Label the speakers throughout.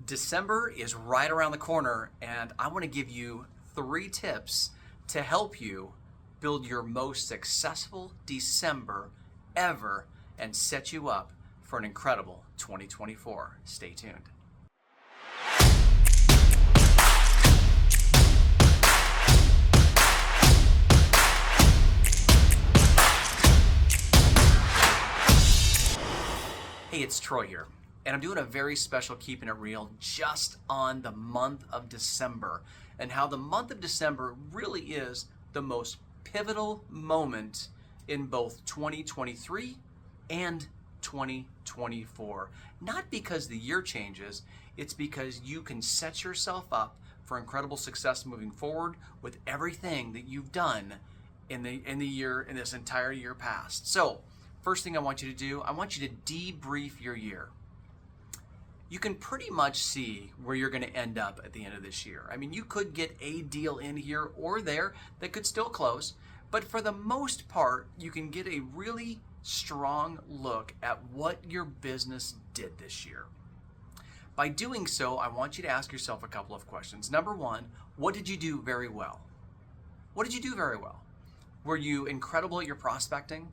Speaker 1: December is right around the corner, and I want to give you 3 tips to help you build your most successful December ever and set you up for an incredible 2024. Stay tuned. Hey, it's Troy here, and I'm doing a very special Keeping It Real just on the month of December, and how the month of December really is the most pivotal moment in both 2023 and 2024. Not because the year changes, it's because you can set yourself up for incredible success moving forward with everything that you've done in this entire year past. So, first thing I want you to do, I want you to debrief your year. You can pretty much see where you're going to end up at the end of this year. I mean, you could get a deal in here or there that could still close, but for the most part, you can get a really strong look at what your business did this year. By doing so, I want you to ask yourself a couple of questions. Number one, what did you do very well? What did you do very well? Were you incredible at your prospecting?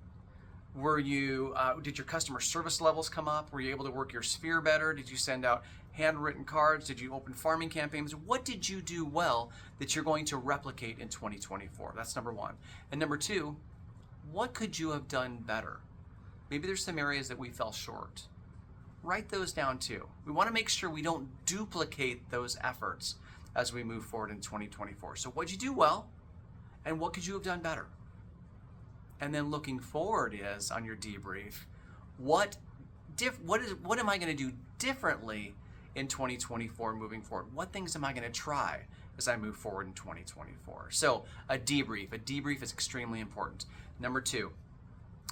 Speaker 1: Did your customer service levels come up? Were you able to work your sphere better? Did you send out handwritten cards? Did you open farming campaigns? What did you do well that you're going to replicate in 2024? That's number one. And number two, what could you have done better? Maybe there's some areas that we fell short. Write those down too. We want to make sure we don't duplicate those efforts as we move forward in 2024. So what'd you do well? And what could you have done better? And then looking forward is, on your debrief, what am I going to do differently in 2024 moving forward? What things am I going to try as I move forward in 2024? So a debrief is extremely important. Number two,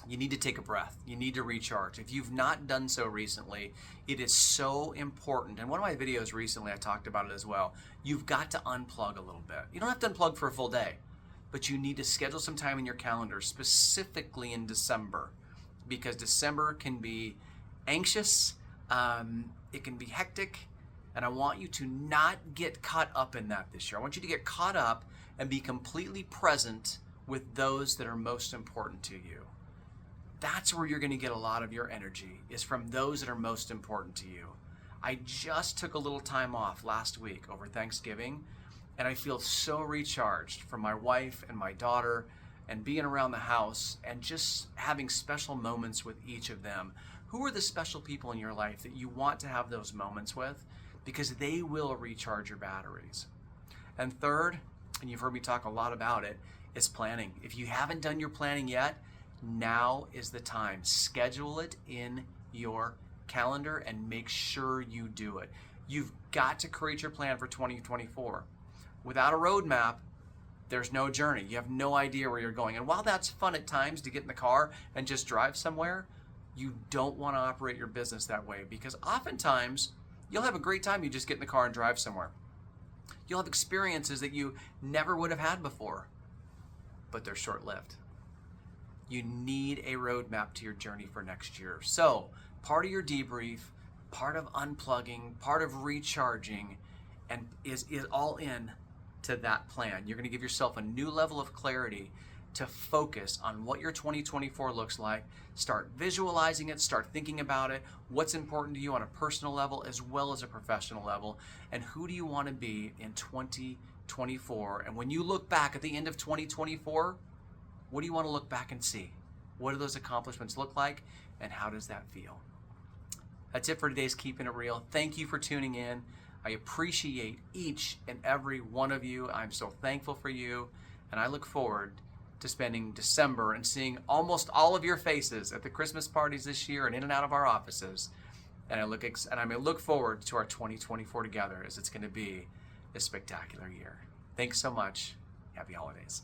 Speaker 1: you need to take a breath. You need to recharge. If you've not done so recently, it is so important. In one of my videos recently, I talked about it as well. You've got to unplug a little bit. You don't have to unplug for a full day, but you need to schedule some time in your calendar, specifically in December, because December can be anxious, it can be hectic, and I want you to not get caught up in that this year. I want you to get caught up and be completely present with those that are most important to you. That's where you're going to get a lot of your energy, is from those that are most important to you. I just took a little time off last week over Thanksgiving, and I feel so recharged from my wife and my daughter and being around the house and just having special moments with each of them. Who are the special people in your life that you want to have those moments with? Because they will recharge your batteries. And third, and you've heard me talk a lot about it, is planning. If you haven't done your planning yet, now is the time. Schedule it in your calendar and make sure you do it. You've got to create your plan for 2024. Without a roadmap, there's no journey. You have no idea where you're going. And while that's fun at times to get in the car and just drive somewhere, you don't want to operate your business that way, because oftentimes you'll have a great time. You just get in the car and drive somewhere. You'll have experiences that you never would have had before, but they're short-lived. You need a roadmap to your journey for next year. So part of your debrief, part of unplugging, part of recharging, and is all in to that plan. You're going to give yourself a new level of clarity to focus on what your 2024 looks like. Start visualizing it, start thinking about it, what's important to you on a personal level as well as a professional level, and who do you want to be in 2024. And when you look back at the end of 2024, what do you want to look back and see? What do those accomplishments look like, and how does that feel? That's it for today's Keeping It Real. Thank you for tuning in. I appreciate each and every one of you. I'm so thankful for you, and I look forward to spending December and seeing almost all of your faces at the Christmas parties this year and in and out of our offices. And I look forward to our 2024 together, as it's going to be a spectacular year. Thanks so much. Happy holidays.